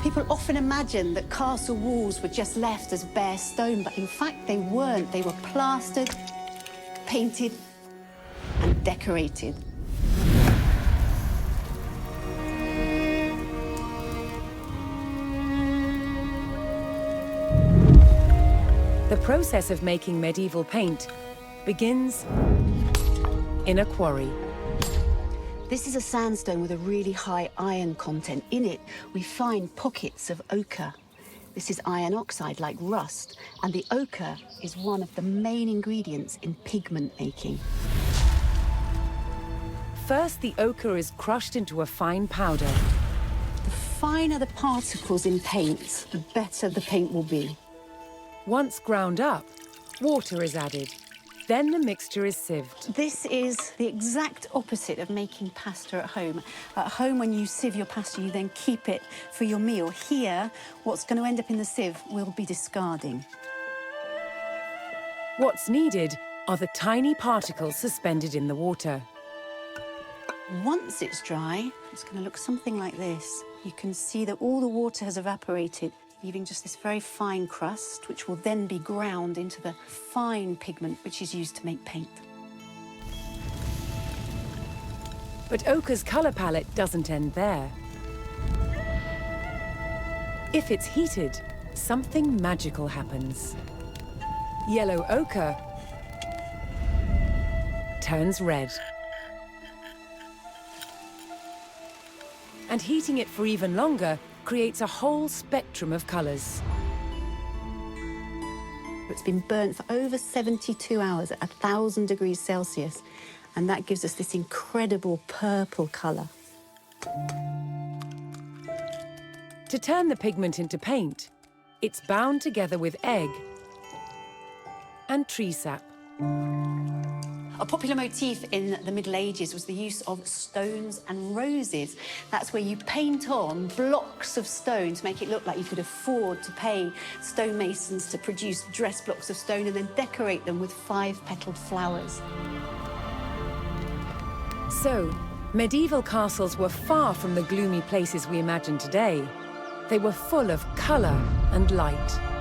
People often imagine that castle walls were just left as bare stone, but in fact they weren't. They were plastered, painted, and decorated. The process of making medieval paint begins in a quarry. This is a sandstone with a really high iron content. In it, we find pockets of ochre. This is iron oxide, like rust, and the ochre is one of the main ingredients in pigment making. First, the ochre is crushed into a fine powder. The finer the particles in paint, the better the paint will be. Once ground up, water is added. Then the mixture is sieved. This is the exact opposite of making pasta at home. At home, when you sieve your pasta, you then keep it for your meal. Here, what's going to end up in the sieve will be discarding. What's needed are the tiny particles suspended in the water. Once it's dry, it's going to look something like this. You can see that all the water has evaporated, leaving just this very fine crust, which will then be ground into the fine pigment which is used to make paint. But ochre's colour palette doesn't end there. If it's heated, something magical happens. Yellow ochre turns red. And heating it for even longer creates a whole spectrum of colours. It's been burnt for over 72 hours at 1,000 degrees Celsius, and that gives us this incredible purple colour. To turn the pigment into paint, it's bound together with egg and tree sap. A popular motif in the Middle Ages was the use of stones and roses. That's where you paint on blocks of stone to make it look like you could afford to pay stonemasons to produce dress blocks of stone and then decorate them with 5-petaled flowers. So, medieval castles were far from the gloomy places we imagine today. They were full of colour and light.